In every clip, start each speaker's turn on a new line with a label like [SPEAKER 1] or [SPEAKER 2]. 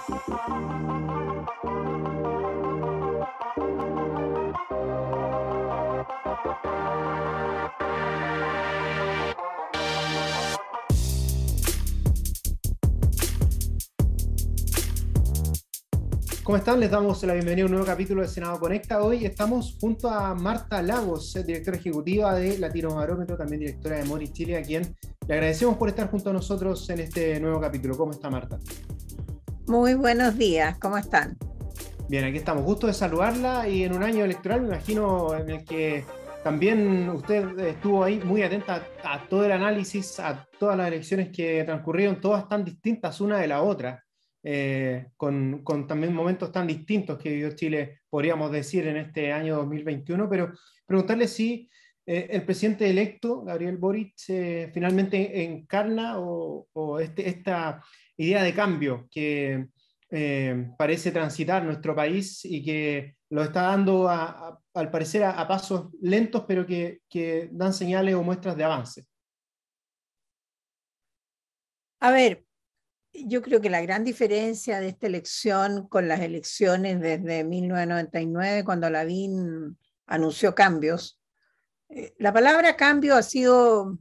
[SPEAKER 1] ¿Cómo están? Les damos la bienvenida a un nuevo capítulo de Senado Conecta. Hoy estamos junto a Marta Lagos, directora ejecutiva de Latinobarómetro, también directora de Mori Chile, a quien le agradecemos por estar junto a nosotros en este nuevo capítulo. ¿Cómo está, Marta?
[SPEAKER 2] Muy buenos días, ¿cómo están?
[SPEAKER 1] Bien, aquí estamos. Gusto de saludarla y en un año electoral, me imagino, en el que también usted estuvo ahí muy atenta a todo el análisis, a todas las elecciones que transcurrieron, todas tan distintas una de la otra. Con también momentos tan distintos que vivió Chile, podríamos decir, en este año 2021, pero preguntarle si el presidente electo, Gabriel Boric, finalmente encarna esta idea de cambio que parece transitar nuestro país y que lo está dando, al parecer, a pasos lentos, pero que dan señales o muestras de avance.
[SPEAKER 2] A ver, yo creo que la gran diferencia de esta elección con las elecciones desde 1999, cuando Lavín anunció cambios, la palabra cambio ha sido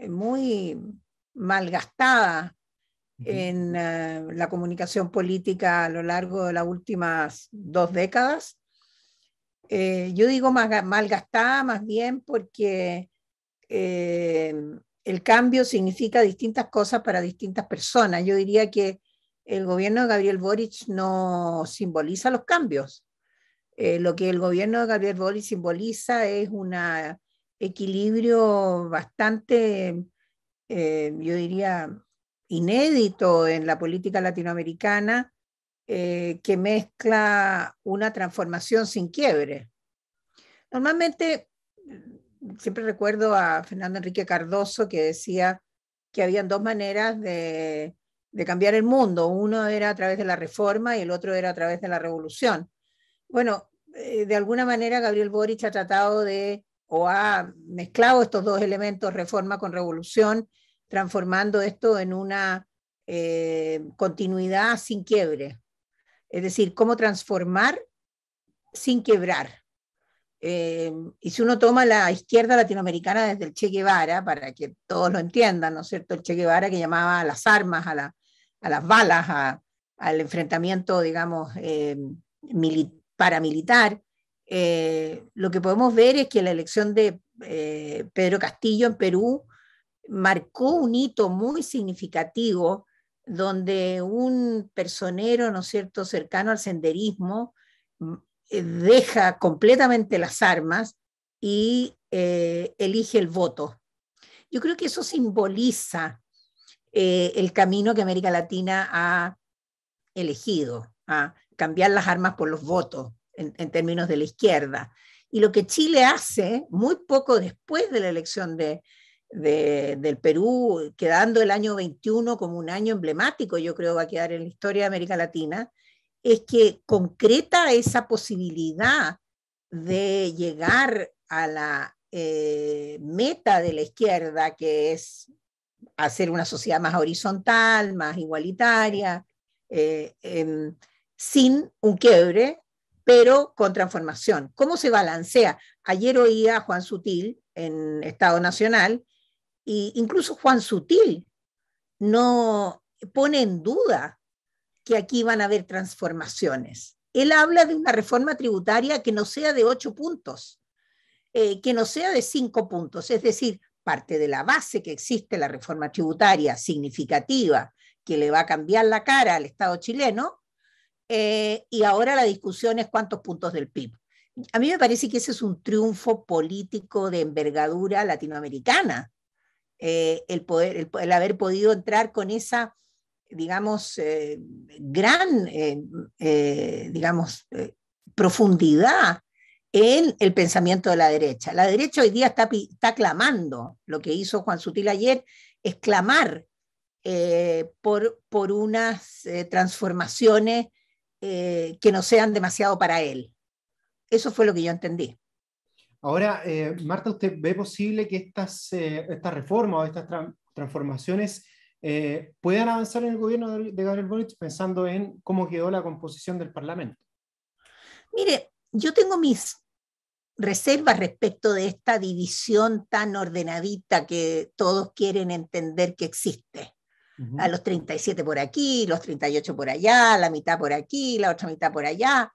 [SPEAKER 2] muy malgastada en la comunicación política a lo largo de las últimas 2 décadas. Yo digo malgastada más bien porque el cambio significa distintas cosas para distintas personas. Yo diría que el gobierno de Gabriel Boric no simboliza los cambios. Lo que el gobierno de Gabriel Boric simboliza es un equilibrio bastante, yo diría, inédito en la política latinoamericana, que mezcla una transformación sin quiebre. Normalmente, siempre recuerdo a Fernando Enrique Cardoso que decía que habían 2 maneras de cambiar el mundo. Uno era a través de la reforma y el otro era a través de la revolución. Bueno, de alguna manera Gabriel Boric ha tratado o ha mezclado estos 2 elementos, reforma con revolución, transformando esto en una continuidad sin quiebre. Es decir, cómo transformar sin quebrar. Y si uno toma la izquierda latinoamericana desde el Che Guevara, para que todos lo entiendan, ¿no es cierto? El Che Guevara que llamaba a las armas, a las balas, al enfrentamiento, digamos, paramilitar, lo que podemos ver es que la elección de Pedro Castillo en Perú marcó un hito muy significativo donde un personero, ¿no es cierto?, cercano al senderismo, deja completamente las armas y elige el voto. Yo creo que eso simboliza el camino que América Latina ha elegido, a cambiar las armas por los votos en términos de la izquierda. Y lo que Chile hace muy poco después de la elección del Perú, quedando el año 21 como un año emblemático, yo creo va a quedar en la historia de América Latina, es que concreta esa posibilidad de llegar a la meta de la izquierda, que es hacer una sociedad más horizontal, más igualitaria, sin un quiebre, pero con transformación. ¿Cómo se balancea? Ayer oía a Juan Sutil en Estado Nacional, e incluso Juan Sutil no pone en duda que aquí van a haber transformaciones. Él habla de una reforma tributaria que no sea de 8 puntos, que no sea de 5 puntos, es decir, parte de la base que existe la reforma tributaria significativa que le va a cambiar la cara al Estado chileno, y ahora la discusión es cuántos puntos del PIB. A mí me parece que ese es un triunfo político de envergadura latinoamericana, el haber podido entrar con esa, digamos, gran, digamos, profundidad en el pensamiento de la derecha. La derecha hoy día está clamando, lo que hizo Juan Sutil ayer es clamar por unas transformaciones que no sean demasiado para él. Eso fue lo que yo entendí.
[SPEAKER 1] Ahora, Marta, ¿usted ve posible que estas reformas o estas transformaciones puedan avanzar en el gobierno de Gabriel Boric pensando en cómo quedó la composición del Parlamento.
[SPEAKER 2] Mire, yo tengo mis reservas respecto de esta división tan ordenadita que todos quieren entender que existe. A los 37 por aquí, los 38 por allá, la mitad por aquí, la otra mitad por allá,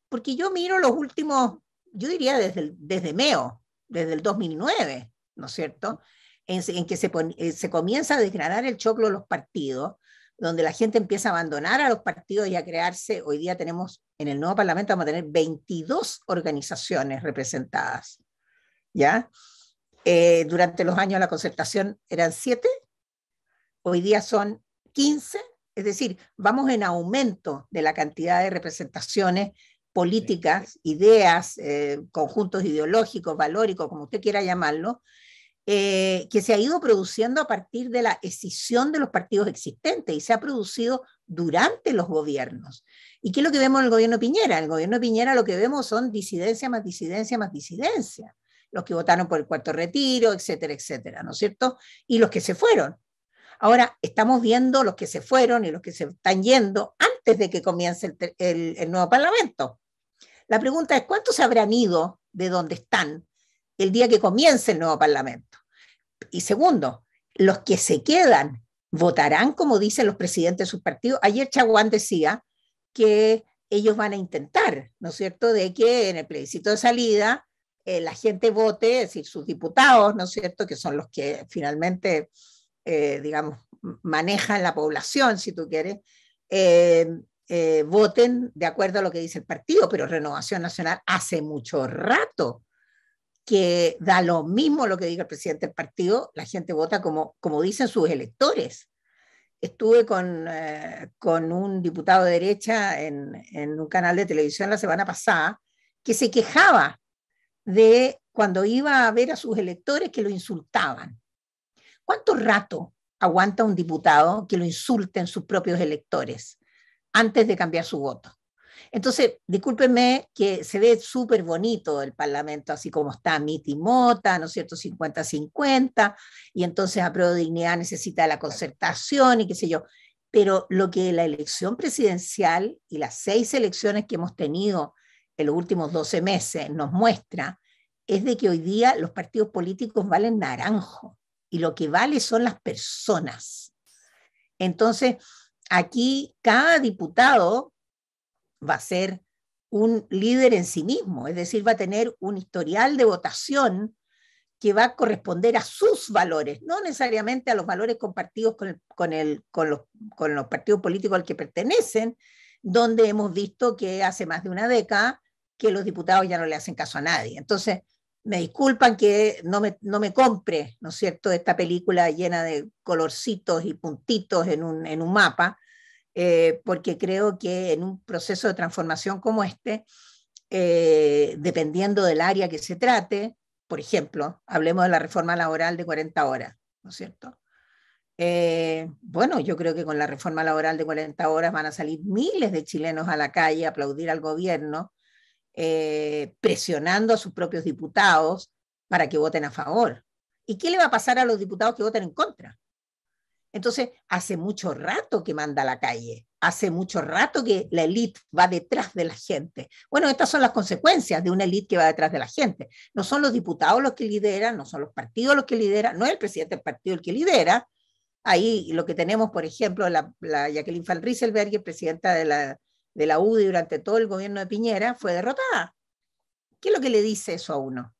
[SPEAKER 2] porque yo miro los últimos, yo diría desde MEO, desde el 2009, ¿no es cierto? En que se comienza a desgranar el choclo de los partidos, donde la gente empieza a abandonar a los partidos y a crearse. Hoy día tenemos, en el nuevo Parlamento vamos a tener 22 organizaciones representadas, ¿ya? Durante los años de la concertación eran 7, hoy día son 15, es decir, vamos en aumento de la cantidad de representaciones políticas, ideas, conjuntos ideológicos, valóricos, como usted quiera llamarlo, que se ha ido produciendo a partir de la escisión de los partidos existentes y se ha producido durante los gobiernos. ¿Y qué es lo que vemos en el gobierno de Piñera? En el gobierno de Piñera lo que vemos son disidencia más disidencia más disidencia. Los que votaron por el cuarto retiro, etcétera, etcétera, ¿no es cierto? Y los que se fueron. Ahora estamos viendo los que se fueron y los que se están yendo antes de que comience el nuevo Parlamento. La pregunta es, ¿cuántos se habrán ido de donde están el día que comience el nuevo Parlamento? Y segundo, los que se quedan, ¿votarán como dicen los presidentes de sus partidos? Ayer Chaguán decía que ellos van a intentar, ¿no es cierto?, de que en el plebiscito de salida la gente vote, es decir, sus diputados, ¿no es cierto?, que son los que finalmente, digamos, manejan la población, si tú quieres, voten de acuerdo a lo que dice el partido, pero Renovación Nacional hace mucho rato que da lo mismo lo que diga el presidente del partido, la gente vota como dicen sus electores. Estuve con un diputado de derecha en un canal de televisión la semana pasada que se quejaba de cuando iba a ver a sus electores que lo insultaban. ¿Cuánto rato aguanta un diputado que lo insulten sus propios electores antes de cambiar su voto? Entonces, discúlpenme que se ve súper bonito el Parlamento, así como está Miti Mota, ¿no es cierto?, 50-50, y entonces Apruebo Dignidad necesita la concertación y qué sé yo. Pero lo que la elección presidencial y las 6 elecciones que hemos tenido en los últimos 12 meses nos muestra es de que hoy día los partidos políticos valen naranjo y lo que vale son las personas. Entonces, aquí cada diputado va a ser un líder en sí mismo, es decir, va a tener un historial de votación que va a corresponder a sus valores, no necesariamente a los valores compartidos con los partidos políticos al que pertenecen, donde hemos visto que hace más de una década que los diputados ya no le hacen caso a nadie. Entonces, me disculpan que no me compre, ¿no es cierto?, esta película llena de colorcitos y puntitos en un mapa, porque creo que en un proceso de transformación como este, dependiendo del área que se trate, por ejemplo, hablemos de la reforma laboral de 40 horas, ¿no es cierto? Bueno, yo creo que con la reforma laboral de 40 horas van a salir miles de chilenos a la calle a aplaudir al gobierno, presionando a sus propios diputados para que voten a favor. ¿Y qué le va a pasar a los diputados que voten en contra? Entonces, hace mucho rato que manda a la calle, hace mucho rato que la élite va detrás de la gente. Bueno, estas son las consecuencias de una élite que va detrás de la gente. No son los diputados los que lideran, no son los partidos los que lideran, no es el presidente del partido el que lidera. Ahí lo que tenemos, por ejemplo, la Jacqueline Van Rieselberghe, presidenta de la UDI durante todo el gobierno de Piñera, fue derrotada. ¿Qué es lo que le dice eso a uno?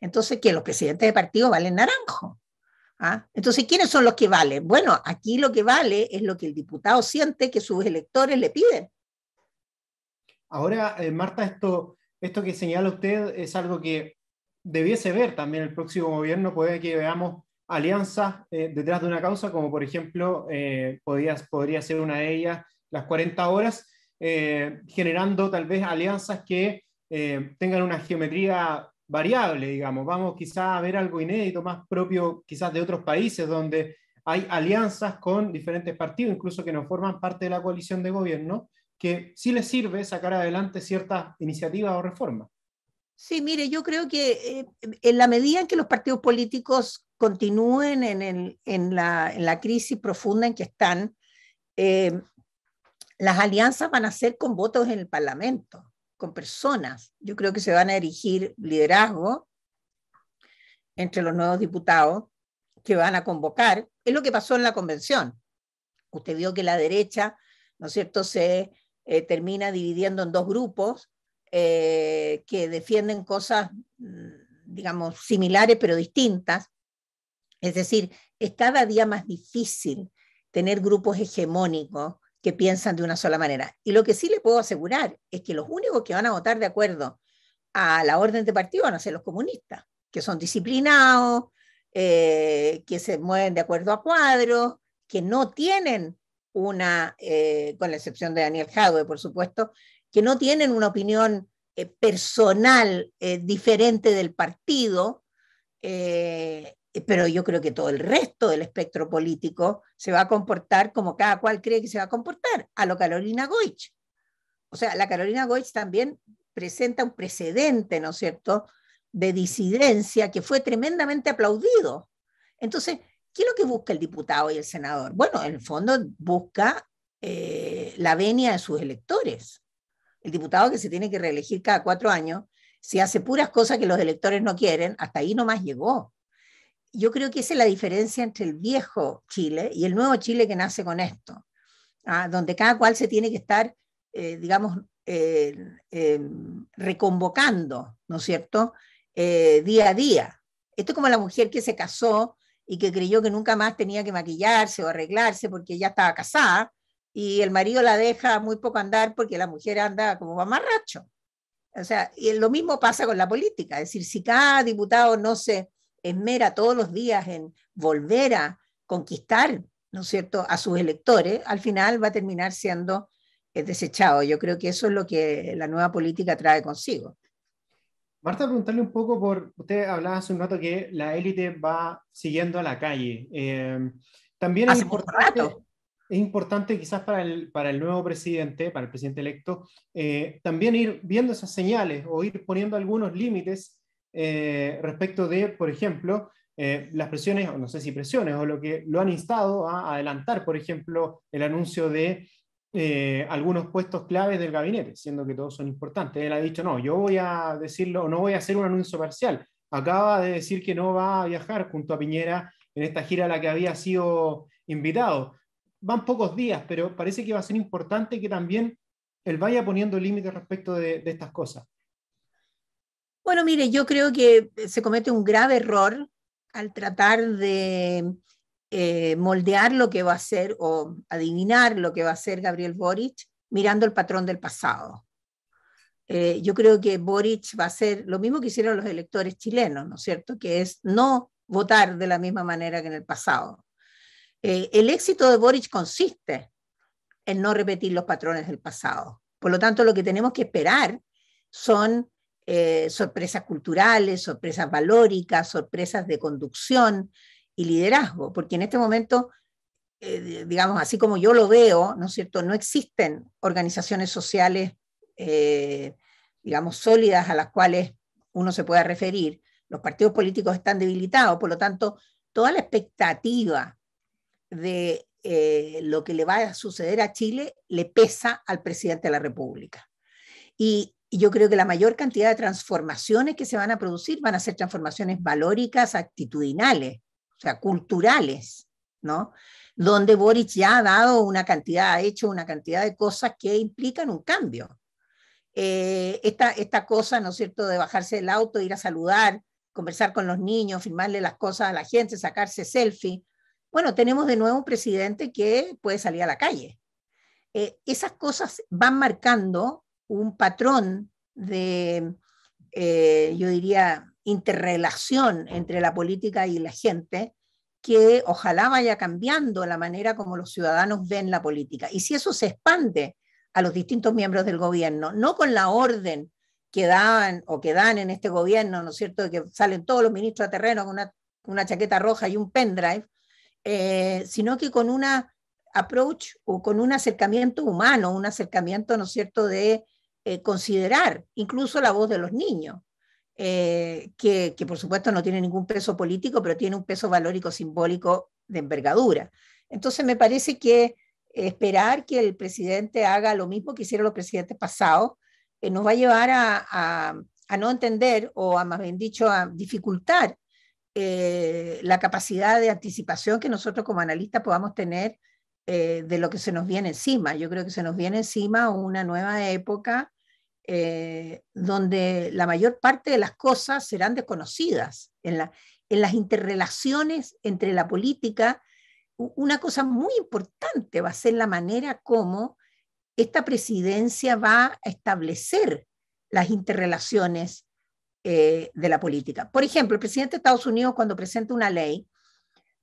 [SPEAKER 2] Entonces, que los presidentes de partido valen naranjo. ¿Ah? Entonces, ¿quiénes son los que valen? Bueno, aquí lo que vale es lo que el diputado siente que sus electores le piden.
[SPEAKER 1] Ahora, Marta, esto que señala usted es algo que debiese ver también el próximo gobierno. Puede que veamos alianzas detrás de una causa, como por ejemplo, podría ser una de ellas las 40 horas, generando tal vez alianzas que tengan una geometría variable, digamos. Vamos quizás a ver algo inédito, más propio quizás de otros países, donde hay alianzas con diferentes partidos, incluso que no forman parte de la coalición de gobierno, que sí les sirve sacar adelante ciertas iniciativas o reformas.
[SPEAKER 2] Sí, mire, yo creo que en la medida en que los partidos políticos continúen en la crisis profunda en que están, las alianzas van a ser con votos en el Parlamento, con personas. Yo creo que se van a erigir liderazgo entre los nuevos diputados que van a convocar. Es lo que pasó en la convención. Usted vio que la derecha, ¿no es cierto?, se termina dividiendo en dos grupos que defienden cosas, digamos, similares pero distintas. Es decir, es cada día más difícil tener grupos hegemónicos que piensan de una sola manera. Y lo que sí le puedo asegurar es que los únicos que van a votar de acuerdo a la orden de partido van a ser los comunistas, que son disciplinados, que se mueven de acuerdo a cuadros, que no tienen una, con la excepción de Daniel Jadwe, por supuesto, que no tienen una opinión personal diferente del partido, pero yo creo que todo el resto del espectro político se va a comportar como cada cual cree que se va a comportar, a lo Carolina Goich. O sea, la Carolina Goich también presenta un precedente, ¿no es cierto?, de disidencia que fue tremendamente aplaudido. Entonces, ¿qué es lo que busca el diputado y el senador? Bueno, en el fondo busca la venia de sus electores. El diputado que se tiene que reelegir cada 4 años, si hace puras cosas que los electores no quieren, hasta ahí nomás llegó. Yo creo que esa es la diferencia entre el viejo Chile y el nuevo Chile que nace con esto, donde cada cual se tiene que estar, digamos, reconvocando, ¿no es cierto?, día a día. Esto es como la mujer que se casó y que creyó que nunca más tenía que maquillarse o arreglarse porque ya estaba casada, y el marido la deja muy poco andar porque la mujer anda como mamarracho. O sea, y lo mismo pasa con la política, es decir, si cada diputado no se esmera todos los días en volver a conquistar, ¿no es cierto?, a sus electores, al final va a terminar siendo desechado. Yo creo que eso es lo que la nueva política trae consigo.
[SPEAKER 1] Marta, preguntarle un poco usted hablaba hace un rato que la élite va siguiendo a la calle. También
[SPEAKER 2] Hace mucho rato.
[SPEAKER 1] es importante quizás para el nuevo presidente, para el presidente electo, también ir viendo esas señales o ir poniendo algunos límites respecto de, por ejemplo, las presiones, o no sé si presiones, o lo que lo han instado a adelantar, por ejemplo, el anuncio de algunos puestos claves del gabinete, siendo que todos son importantes. Él ha dicho, no, yo voy a decirlo, no voy a hacer un anuncio parcial. Acaba de decir que no va a viajar junto a Piñera en esta gira a la que había sido invitado. Van pocos días, pero parece que va a ser importante que también él vaya poniendo límites respecto de estas cosas.
[SPEAKER 2] Bueno, mire, yo creo que se comete un grave error al tratar de moldear lo que va a ser o adivinar lo que va a ser Gabriel Boric mirando el patrón del pasado. Yo creo que Boric va a hacer lo mismo que hicieron los electores chilenos, ¿no es cierto?, que es no votar de la misma manera que en el pasado. El éxito de Boric consiste en no repetir los patrones del pasado. Por lo tanto, lo que tenemos que esperar son sorpresas culturales, sorpresas valóricas, sorpresas de conducción y liderazgo, porque en este momento, digamos, así como yo lo veo, ¿no es cierto?, no existen organizaciones sociales, digamos, sólidas a las cuales uno se pueda referir. Los partidos políticos están debilitados, por lo tanto, toda la expectativa de lo que le va a suceder a Chile le pesa al presidente de la República. Y yo creo que la mayor cantidad de transformaciones que se van a producir van a ser transformaciones valóricas, actitudinales, o sea, culturales, ¿no? Donde Boric ya ha dado una cantidad, ha hecho una cantidad de cosas que implican un cambio. Esta cosa, ¿no es cierto?, de bajarse del auto, ir a saludar, conversar con los niños, firmarle las cosas a la gente, sacarse selfie. Bueno, tenemos de nuevo un presidente que puede salir a la calle. Esas cosas van marcando un patrón de, yo diría, interrelación entre la política y la gente, que ojalá vaya cambiando la manera como los ciudadanos ven la política. Y si eso se expande a los distintos miembros del gobierno, no con la orden que daban o que dan en este gobierno, ¿no es cierto?, de que salen todos los ministros a terreno con una chaqueta roja y un pendrive, sino que con una approach o con un acercamiento humano, un acercamiento, ¿no es cierto?, de considerar incluso la voz de los niños. que por supuesto no tiene ningún peso político, pero tiene un peso valórico simbólico de envergadura. Entonces me parece que esperar que el presidente haga lo mismo que hicieron los presidentes pasados nos va a llevar a no entender, o a más bien dicho, a dificultar la capacidad de anticipación que nosotros como analistas podamos tener de lo que se nos viene encima. Yo creo que se nos viene encima una nueva época donde la mayor parte de las cosas serán desconocidas. En las interrelaciones entre la política, una cosa muy importante va a ser la manera como esta presidencia va a establecer las interrelaciones de la política. Por ejemplo, el presidente de Estados Unidos, cuando presenta una ley,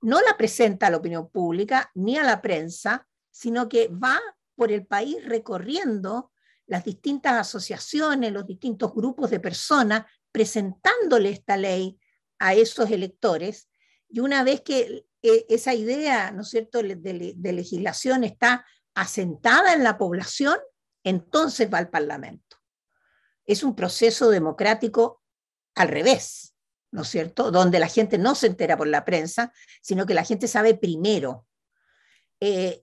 [SPEAKER 2] no la presenta a la opinión pública ni a la prensa, sino que va por el país recorriendo las distintas asociaciones, los distintos grupos de personas, presentándole esta ley a esos electores, y una vez que esa idea, ¿no es cierto?, de legislación está asentada en la población, entonces va al Parlamento. Es un proceso democrático al revés, ¿no es cierto?, donde la gente no se entera por la prensa, sino que la gente sabe primero.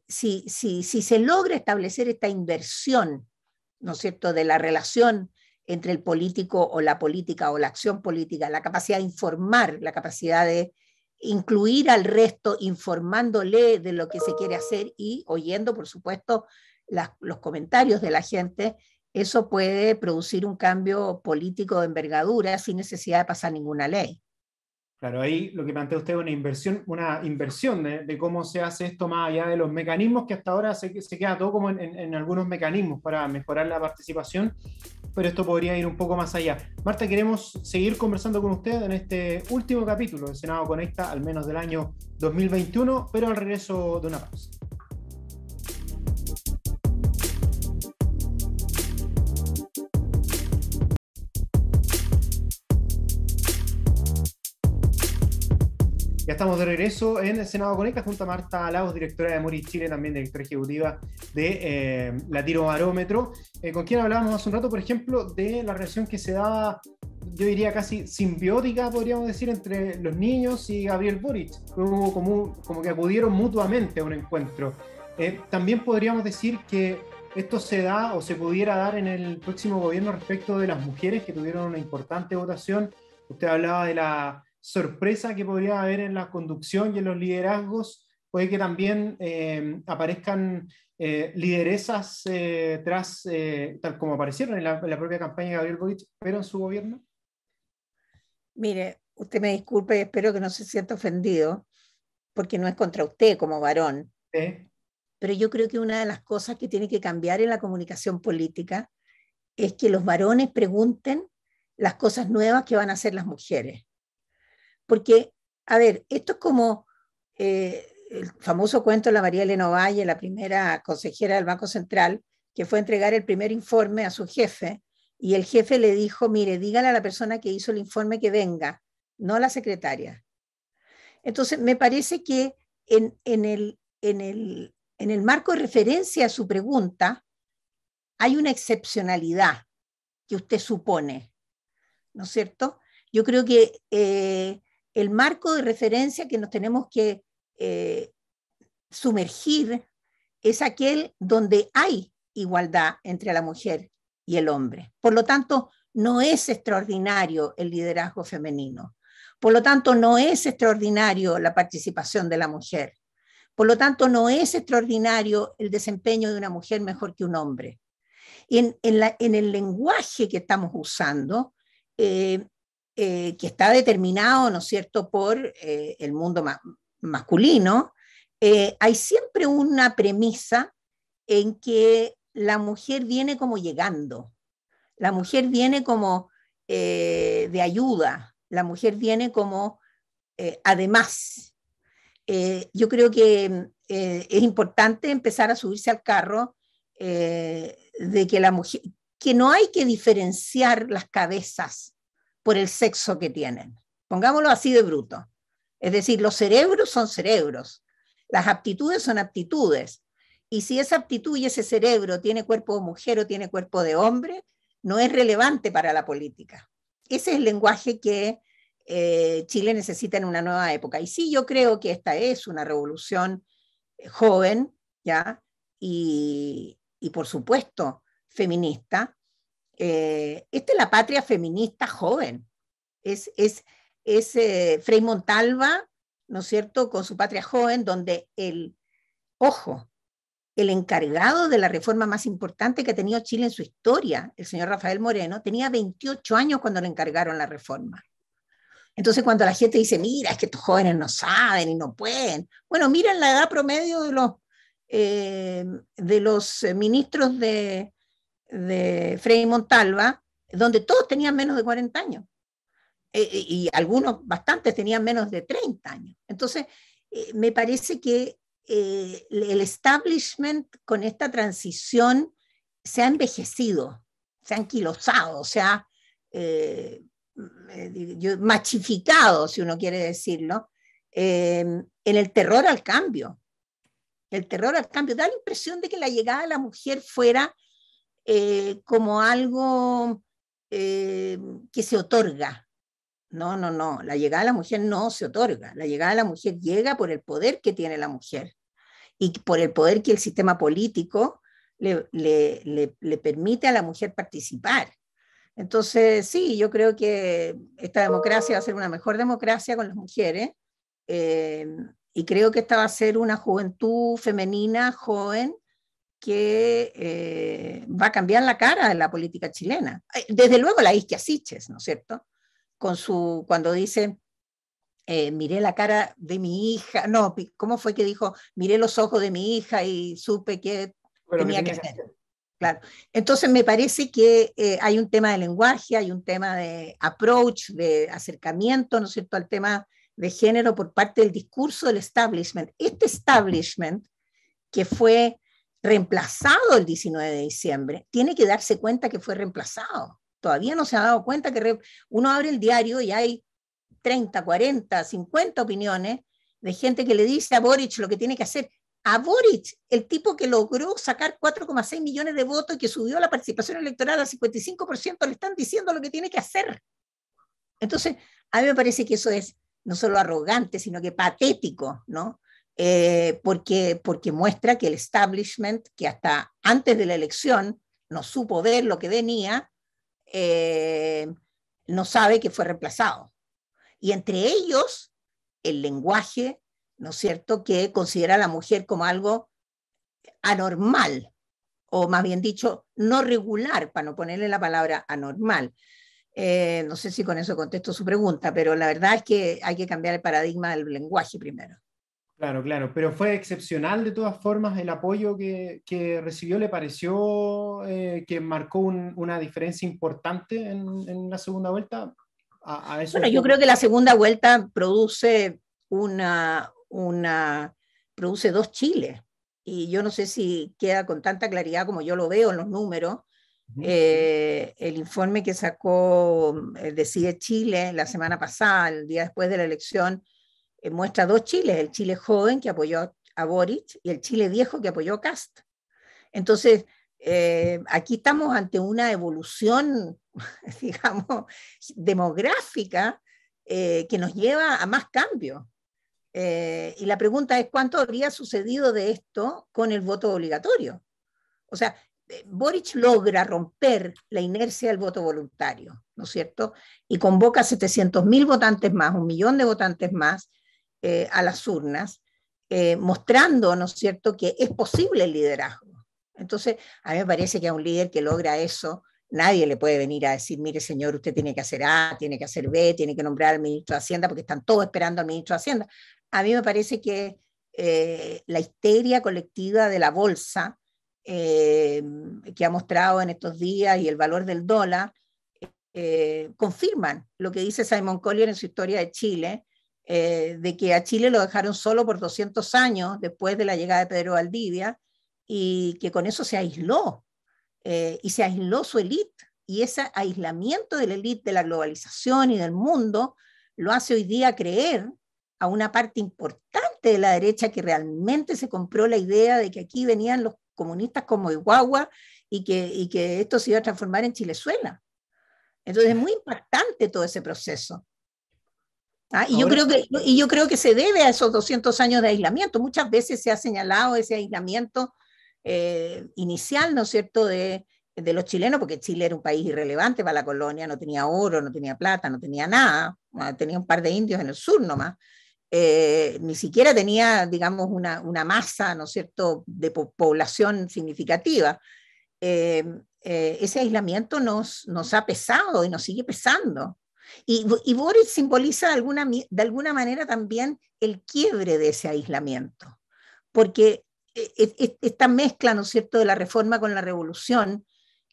[SPEAKER 2] Si se logra establecer esta inversión, ¿no es cierto?, de la relación entre el político o la política o la acción política, la capacidad de informar, la capacidad de incluir al resto informándole de lo que se quiere hacer y oyendo, por supuesto, los comentarios de la gente, eso puede producir un cambio político de envergadura sin necesidad de pasar ninguna ley.
[SPEAKER 1] Claro, ahí lo que plantea usted es una inversión de cómo se hace esto más allá de los mecanismos, que hasta ahora se queda todo como en algunos mecanismos para mejorar la participación, pero esto podría ir un poco más allá. Marta, queremos seguir conversando con usted en este último capítulo de Senado Conecta, al menos del año 2021, pero al regreso de una pausa. Ya estamos de regreso en el Senado Conecta junto a Marta Lagos, directora de Moris Chile, también directora ejecutiva de Latinobarómetro, con quien hablábamos hace un rato, por ejemplo, de la relación que se daba, yo diría casi simbiótica, podríamos decir, entre los niños y Gabriel Boric, como que acudieron mutuamente a un encuentro. También podríamos decir que esto se da o se pudiera dar en el próximo gobierno respecto de las mujeres que tuvieron una importante votación. Usted hablaba de la sorpresa que podría haber en la conducción y en los liderazgos. Puede que también aparezcan lideresas tal como aparecieron en la propia campaña de Gabriel Boric, pero en su gobierno.
[SPEAKER 2] Mire, usted me disculpe y espero que no se sienta ofendido, porque no es contra usted como varón, pero yo creo que una de las cosas que tiene que cambiar en la comunicación política es que los varones pregunten las cosas nuevas que van a hacer las mujeres. Porque, a ver, esto es como el famoso cuento de la María Elena Ovalle, la primera consejera del Banco Central, que fue a entregar el primer informe a su jefe, y el jefe le dijo, mire, dígale a la persona que hizo el informe que venga, no a la secretaria. Entonces, me parece que en el marco de referencia a su pregunta, hay una excepcionalidad que usted supone, ¿no es cierto? Yo creo que el marco de referencia que nos tenemos que sumergir es aquel donde hay igualdad entre la mujer y el hombre. Por lo tanto, no es extraordinario el liderazgo femenino. Por lo tanto, no es extraordinario la participación de la mujer. Por lo tanto, no es extraordinario el desempeño de una mujer mejor que un hombre. En el lenguaje que estamos usando, que está determinado, ¿no es cierto?, por el mundo masculino, hay siempre una premisa en que la mujer viene como llegando, la mujer viene como de ayuda, la mujer viene como además. Yo creo que es importante empezar a subirse al carro de que la mujer, que no hay que diferenciar las cabezas por el sexo que tienen. Pongámoslo así de bruto. Es decir, los cerebros son cerebros, las aptitudes son aptitudes. Y si esa aptitud y ese cerebro tiene cuerpo de mujer o tiene cuerpo de hombre, no es relevante para la política. ese es el lenguaje que Chile necesita en una nueva época. Y sí, yo creo que esta es una revolución joven, ¿ya? Y por supuesto, feminista. Esta es la patria feminista joven. Es Frei Montalva, ¿no es cierto?, con su patria joven, donde ojo, el encargado de la reforma más importante que ha tenido Chile en su historia, el señor Rafael Moreno, tenía 28 años cuando le encargaron la reforma. Entonces, cuando la gente dice, mira, es que estos jóvenes no saben y no pueden, bueno, miren la edad promedio de los ministros de Frei Montalva, donde todos tenían menos de 40 años. Y algunos, bastantes, tenían menos de 30 años. Entonces, me parece que el establishment con esta transición se ha envejecido, se ha anquilosado, se ha machificado, si uno quiere decirlo, en el terror al cambio. El terror al cambio da la impresión de que la llegada de la mujer fuera como algo que se otorga. No, no, no. La llegada de la mujer no se otorga. La llegada de la mujer llega por el poder que tiene la mujer y por el poder que el sistema político le permite a la mujer participar. Entonces, sí, yo creo que esta democracia va a ser una mejor democracia con las mujeres y creo que esta va a ser una juventud femenina, joven, que va a cambiar la cara de la política chilena. Desde luego la Isquia Siches, ¿no es cierto? Cuando dice, miré la cara de mi hija, no, ¿cómo fue que dijo? Miré los ojos de mi hija y supe que tenía que hacer. Claro. Entonces me parece que hay un tema de lenguaje, hay un tema de approach, de acercamiento, ¿no es cierto?, al tema de género por parte del discurso del establishment. Este establishment que fue reemplazado el 19 de diciembre, tiene que darse cuenta que fue reemplazado. Todavía no se ha dado cuenta que uno abre el diario y hay 30, 40, 50 opiniones de gente que le dice a Boric lo que tiene que hacer. A Boric, el tipo que logró sacar 4,6 millones de votos y que subió la participación electoral al 55%, le están diciendo lo que tiene que hacer. Entonces, a mí me parece que eso es no solo arrogante, sino que patético, ¿no? Porque muestra que el establishment, que hasta antes de la elección no supo ver lo que venía, no sabe que fue reemplazado. Y entre ellos, el lenguaje, ¿no es cierto?, que considera a la mujer como algo anormal, o más bien dicho, no regular, para no ponerle la palabra anormal. No sé si con eso contesto su pregunta, pero la verdad es que hay que cambiar el paradigma del lenguaje primero.
[SPEAKER 1] Claro, claro, pero fue excepcional de todas formas el apoyo que recibió. ¿Le pareció que marcó una diferencia importante en la segunda vuelta?
[SPEAKER 2] Bueno, yo creo que la segunda vuelta produce produce dos Chiles, y yo no sé si queda con tanta claridad como yo lo veo en los números. El informe que sacó Decide Chile la semana pasada, el día después de la elección, muestra dos Chiles, el Chile joven que apoyó a Boric y el Chile viejo que apoyó a Kast. Entonces, aquí estamos ante una evolución, digamos, demográfica que nos lleva a más cambios. Y la pregunta es, ¿cuánto habría sucedido de esto con el voto obligatorio? O sea, Boric logra romper la inercia del voto voluntario, ¿no es cierto? Y convoca 700.000 votantes más, 1.000.000 de votantes más a las urnas, mostrando, ¿no es cierto?, que es posible el liderazgo. Entonces, a mí me parece que a un líder que logra eso, nadie le puede venir a decir, mire señor, usted tiene que hacer A, tiene que hacer B, tiene que nombrar al ministro de Hacienda, porque están todos esperando al ministro de Hacienda. A mí me parece que la histeria colectiva de la bolsa, que ha mostrado en estos días, y el valor del dólar, confirman lo que dice Simon Collier en su Historia de Chile, de que a Chile lo dejaron solo por 200 años después de la llegada de Pedro Valdivia, y que con eso se aisló, y se aisló su élite, y ese aislamiento de la élite de la globalización y del mundo lo hace hoy día creer a una parte importante de la derecha que realmente se compró la idea de que aquí venían los comunistas como de guagua y que esto se iba a transformar en Chilezuela. Entonces es muy impactante todo ese proceso. ¿Ah?
[SPEAKER 1] Ahora,
[SPEAKER 2] Y yo creo que se debe a esos 200 años de aislamiento. Muchas veces se ha señalado ese aislamiento inicial, ¿no es cierto?, de los chilenos, porque Chile era un país irrelevante para la colonia, no tenía oro, no tenía plata, no tenía nada, tenía un par de indios en el sur nomás. Ni siquiera tenía, digamos, una masa, ¿no es cierto?, de población significativa. Ese aislamiento nos ha pesado y nos sigue pesando. Y Boric simboliza de alguna manera también el quiebre de ese aislamiento, porque esta mezcla, ¿no es cierto?, de la reforma con la revolución,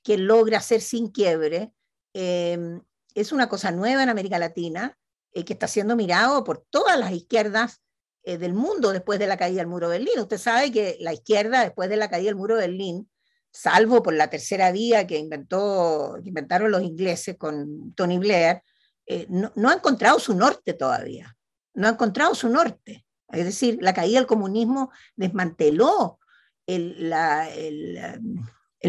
[SPEAKER 2] que logra hacer sin quiebre, es una cosa nueva en América Latina, que está siendo mirado por todas las izquierdas del mundo después de la caída del muro de Berlín. Usted sabe que la izquierda, después de la caída del muro de Berlín, salvo por la tercera vía que inventaron los ingleses con Tony Blair, no ha encontrado su norte todavía, no ha encontrado su norte. Es decir, la caída del comunismo desmanteló el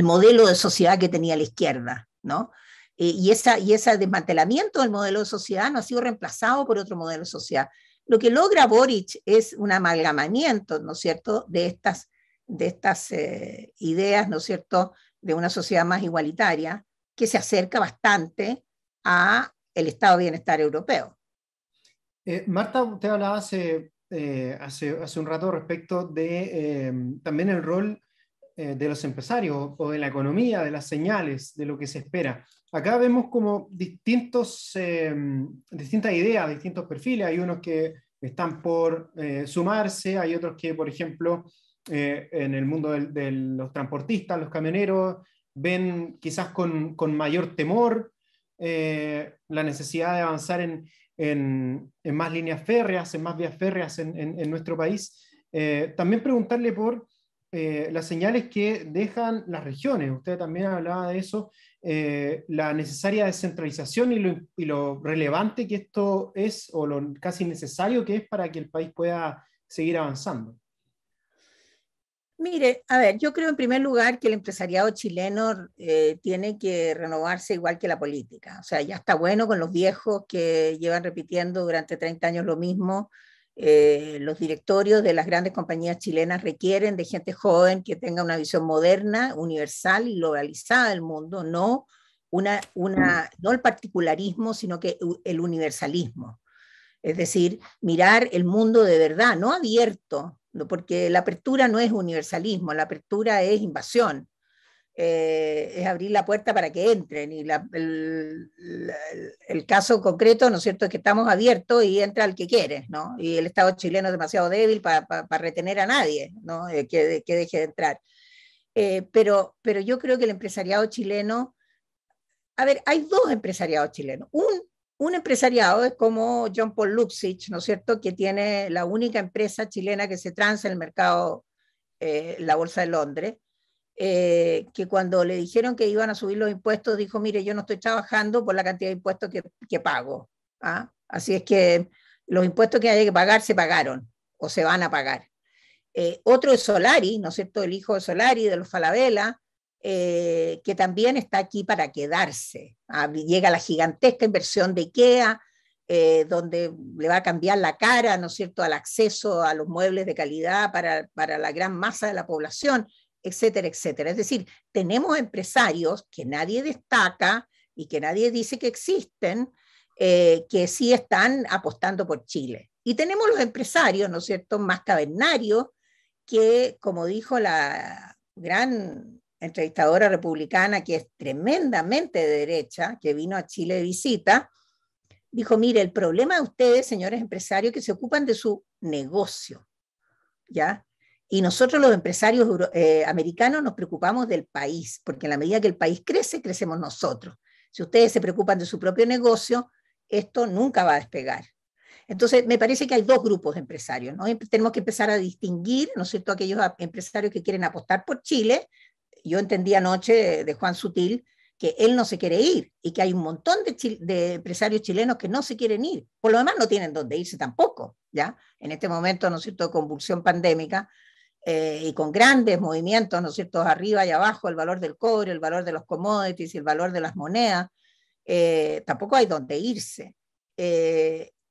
[SPEAKER 2] modelo de sociedad que tenía la izquierda, ¿no? Y ese desmantelamiento del modelo de sociedad no ha sido reemplazado por otro modelo de sociedad. Lo que logra Boric es un amalgamamiento, ¿no es cierto?, de estas ideas, ¿no es cierto?, de una sociedad más igualitaria, que se acerca bastante a el estado de bienestar europeo.
[SPEAKER 1] Marta, usted hablaba hace un rato respecto de también el rol de los empresarios o de la economía, de las señales, de lo que se espera. Acá vemos como distintas ideas, distintos perfiles. Hay unos que están por sumarse, hay otros que, por ejemplo, en el mundo de los transportistas, los camioneros, ven quizás con mayor temor la necesidad de avanzar en más líneas férreas, en más vías férreas en nuestro país. También preguntarle por las señales que dejan las regiones. Usted también hablaba de eso, la necesaria descentralización y lo relevante que esto es, o lo casi necesario que es para que el país pueda seguir avanzando.
[SPEAKER 2] Mire, a ver, yo creo en primer lugar que el empresariado chileno tiene que renovarse igual que la política. O sea, ya está bueno con los viejos que llevan repitiendo durante 30 años lo mismo. Los directorios de las grandes compañías chilenas requieren de gente joven que tenga una visión moderna, universal y globalizada del mundo, no el particularismo, sino que el universalismo. Es decir, mirar el mundo de verdad, no abierto, porque la apertura no es universalismo, la apertura es invasión, es abrir la puerta para que entren. Y el caso concreto, ¿no es cierto?, es que estamos abiertos y entra el que quiere, ¿no? Y el Estado chileno es demasiado débil para retener a nadie, ¿no?, que deje de entrar. Pero yo creo que el empresariado chileno, a ver, hay dos empresariados chilenos. Un empresariado es como John Paul Luxich, ¿no es cierto?, que tiene la única empresa chilena que se transa en el mercado, la Bolsa de Londres, que cuando le dijeron que iban a subir los impuestos, dijo, mire, yo no estoy trabajando por la cantidad de impuestos que pago. ¿Ah? Así es que los impuestos que haya que pagar se pagaron o se van a pagar. Otro es Solari, ¿no es cierto?, el hijo de Solari, de los Falabella, que también está aquí para quedarse. Llega la gigantesca inversión de IKEA, donde le va a cambiar la cara, ¿no es cierto?, al acceso a los muebles de calidad para la gran masa de la población, etcétera, etcétera. Es decir, tenemos empresarios que nadie destaca y que nadie dice que existen, que sí están apostando por Chile. Y tenemos los empresarios, ¿no es cierto?, más cavernarios, que, como dijo la gran entrevistadora republicana, que es tremendamente de derecha, que vino a Chile de visita, dijo, mire, el problema de ustedes, señores empresarios, que se ocupan de su negocio, ¿ya? Y nosotros los empresarios americanos nos preocupamos del país, porque en la medida que el país crece, crecemos nosotros. Si ustedes se preocupan de su propio negocio, esto nunca va a despegar. Entonces, me parece que hay dos grupos de empresarios, ¿no? Tenemos que empezar a distinguir, ¿no es cierto?, aquellos empresarios que quieren apostar por Chile. Yo entendí anoche de Juan Sutil que él no se quiere ir y que hay un montón de empresarios chilenos que no se quieren ir. Por lo demás, no tienen dónde irse tampoco, ¿ya? En este momento, ¿no es cierto?, de convulsión pandémica, y con grandes movimientos, ¿no es cierto?, arriba y abajo, el valor del cobre, el valor de los commodities, el valor de las monedas. tampoco hay dónde irse.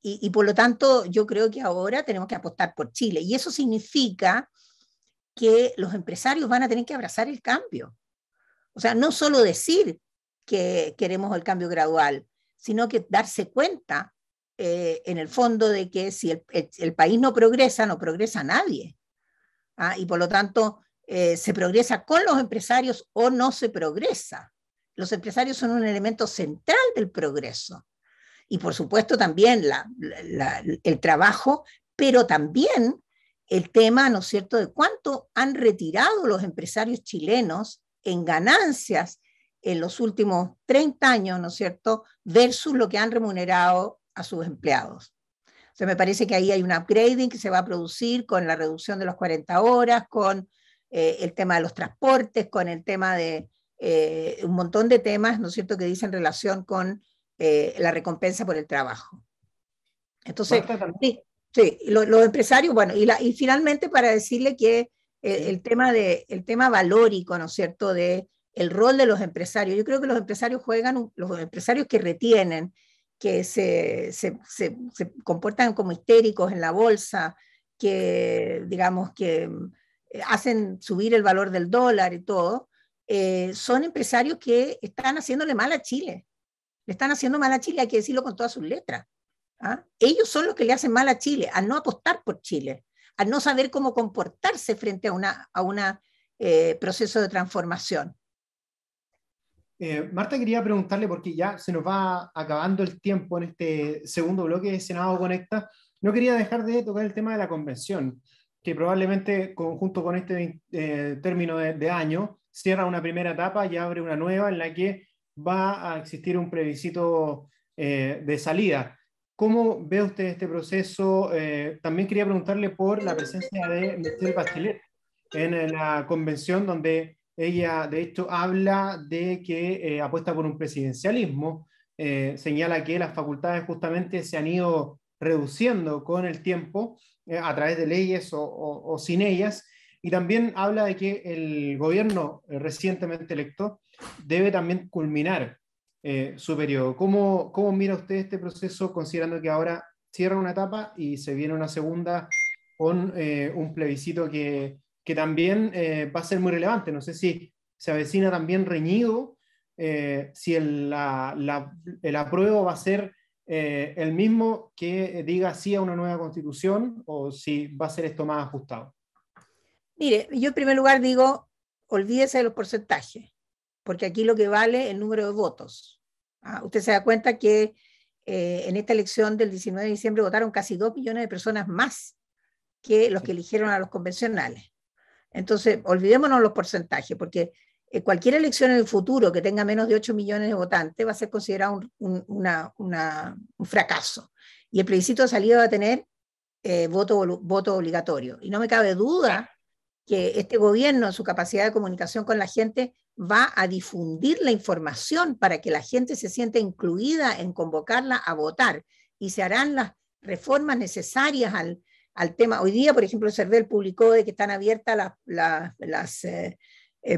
[SPEAKER 2] Y por lo tanto, yo creo que ahora tenemos que apostar por Chile. Y eso significa que los empresarios van a tener que abrazar el cambio. O sea, no solo decir que queremos el cambio gradual, sino que darse cuenta, en el fondo, de que si el país no progresa nadie. ¿Ah? Y por lo tanto, se progresa con los empresarios o no se progresa. Los empresarios son un elemento central del progreso. Y por supuesto también el trabajo, pero también el tema, ¿no es cierto?, de cuánto han retirado los empresarios chilenos en ganancias en los últimos 30 años, ¿no es cierto?, versus lo que han remunerado a sus empleados. O sea, me parece que ahí hay un upgrading que se va a producir con la reducción de las 40 horas, con el tema de los transportes, con el tema de un montón de temas, ¿no es cierto?, que dicen relación con la recompensa por el trabajo. Entonces, sí, los empresarios, bueno, y finalmente para decirle que el tema valórico, ¿no es cierto?, de el rol de los empresarios. Yo creo que los empresarios los empresarios que retienen, que se comportan como histéricos en la bolsa, que digamos que hacen subir el valor del dólar y todo, son empresarios que están haciéndole mal a Chile. Le están haciendo mal a Chile, hay que decirlo con todas sus letras. ¿Ah? Ellos son los que le hacen mal a Chile, al no apostar por Chile, al no saber cómo comportarse frente a un proceso de transformación.
[SPEAKER 1] Marta, quería preguntarle, porque ya se nos va acabando el tiempo en este segundo bloque de Senado Conecta, no quería dejar de tocar el tema de la convención, que probablemente junto con este término de año cierra una primera etapa y abre una nueva en la que va a existir un plebiscito de salida. ¿Cómo ve usted este proceso? También quería preguntarle por la presencia de Michelle Bachelet en la convención, donde ella de hecho habla de que apuesta por un presidencialismo, señala que las facultades justamente se han ido reduciendo con el tiempo a través de leyes o sin ellas, y también habla de que el gobierno recientemente electo debe también culminar su periodo. ¿Cómo mira usted este proceso, considerando que ahora cierra una etapa y se viene una segunda con un plebiscito que también va a ser muy relevante? No sé si se avecina también reñido, si el apruebo va a ser el mismo que diga sí a una nueva constitución, o si va a ser esto más ajustado.
[SPEAKER 2] Mire, yo en primer lugar digo, olvídese de los porcentajes, porque aquí lo que vale es el número de votos. Usted se da cuenta que en esta elección del 19 de diciembre votaron casi 2 millones de personas más que los que eligieron a los convencionales. Entonces, olvidémonos los porcentajes, porque cualquier elección en el futuro que tenga menos de 8 millones de votantes va a ser considerado un fracaso. Y el plebiscito de salida va a tener voto obligatorio. Y no me cabe duda que este gobierno, en su capacidad de comunicación con la gente, va a difundir la información para que la gente se sienta incluida en convocarla a votar, y se harán las reformas necesarias al tema. Hoy día, por ejemplo, el CERVEL publicó de que están abiertas las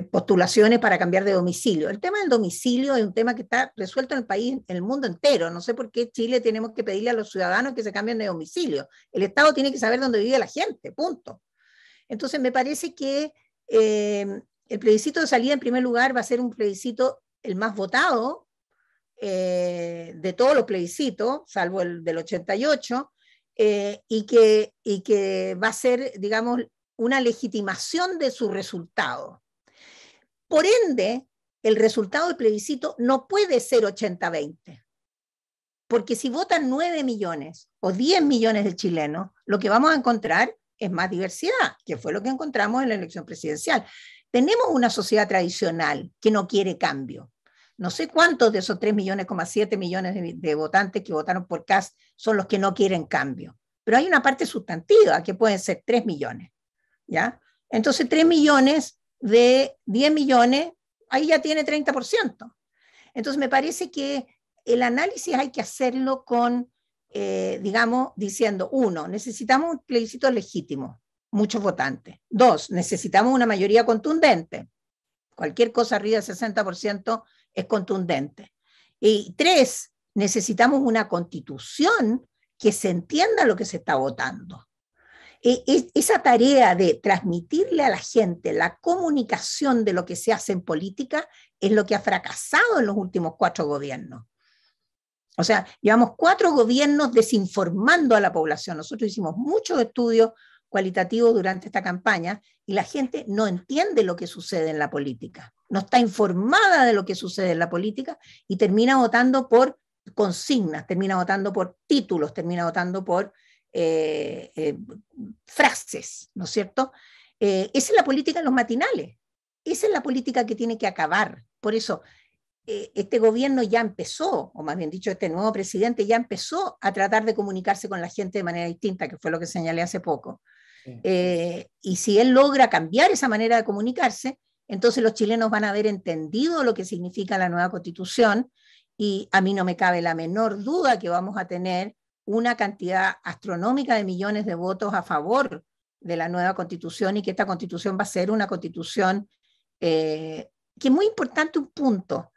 [SPEAKER 2] postulaciones para cambiar de domicilio. El tema del domicilio es un tema que está resuelto en el país, en el mundo entero. No sé por qué Chile tenemos que pedirle a los ciudadanos que se cambien de domicilio. El Estado tiene que saber dónde vive la gente, punto. Entonces, me parece que el plebiscito de salida, en primer lugar, va a ser un plebiscito el más votado de todos los plebiscitos, salvo el del 88, y que va a ser, digamos, una legitimación de su resultado. Por ende, el resultado del plebiscito no puede ser 80-20, porque si votan 9 millones o 10 millones de chilenos, lo que vamos a encontrar es más diversidad, que fue lo que encontramos en la elección presidencial. Tenemos una sociedad tradicional que no quiere cambio. No sé cuántos de esos 3,7 millones de votantes que votaron por Kast son los que no quieren cambio. Pero hay una parte sustantiva que pueden ser 3 millones. ¿Ya? Entonces, 3 millones de 10 millones, ahí ya tiene 30%. Entonces, me parece que el análisis hay que hacerlo con, digamos, diciendo, 1, necesitamos un plebiscito legítimo, muchos votantes. 2, necesitamos una mayoría contundente. Cualquier cosa arriba del 60% es contundente. Y tres, necesitamos una constitución que se entienda lo que se está votando. Esa tarea de transmitirle a la gente la comunicación de lo que se hace en política es lo que ha fracasado en los últimos 4 gobiernos. O sea, llevamos 4 gobiernos desinformando a la población. Nosotros hicimos muchos estudios cualitativos durante esta campaña y la gente no entiende lo que sucede en la política, no está informada de lo que sucede en la política y termina votando por consignas, termina votando por títulos, termina votando por frases, ¿no es cierto? Esa es la política en los matinales, esa es la política que tiene que acabar. Por eso, este gobierno ya empezó, o más bien dicho, este nuevo presidente ya empezó a tratar de comunicarse con la gente de manera distinta, que fue lo que señalé hace poco. Sí. Y si él logra cambiar esa manera de comunicarse, entonces los chilenos van a haber entendido lo que significa la nueva constitución y a mí no me cabe la menor duda que vamos a tener una cantidad astronómica de millones de votos a favor de la nueva constitución y que esta constitución va a ser una constitución que es muy importante un punto.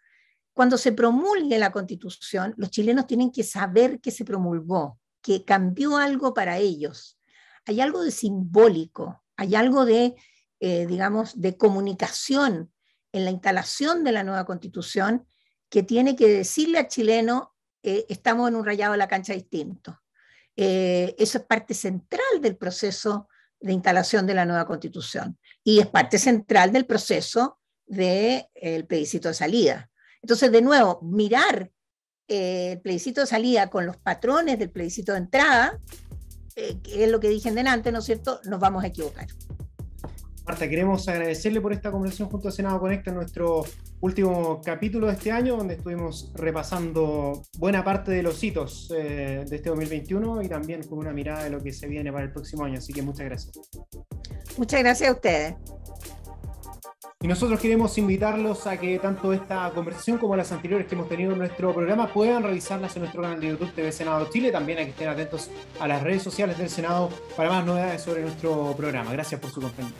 [SPEAKER 2] Cuando se promulgue la constitución, los chilenos tienen que saber que se promulgó, que cambió algo para ellos. Hay algo de simbólico, hay algo de, digamos, de comunicación en la instalación de la nueva constitución que tiene que decirle al chileno estamos en un rayado de la cancha distinto. Eso es parte central del proceso de instalación de la nueva constitución y es parte central del proceso del plebiscito de salida. Entonces, de nuevo, mirar el plebiscito de salida con los patrones del plebiscito de entrada, que es lo que dije delante, ¿no es cierto?, nos vamos a equivocar.
[SPEAKER 1] Marta, queremos agradecerle por esta conversación junto a Senado Conecta en nuestro último capítulo de este año, donde estuvimos repasando buena parte de los hitos de este 2021 y también con una mirada de lo que se viene para el próximo año. Así que muchas gracias.
[SPEAKER 2] Muchas gracias a ustedes.
[SPEAKER 1] Y nosotros queremos invitarlos a que tanto esta conversación como las anteriores que hemos tenido en nuestro programa puedan revisarlas en nuestro canal de YouTube TV Senado Chile. También hay que estén atentos a las redes sociales del Senado para más novedades sobre nuestro programa. Gracias por su compañía.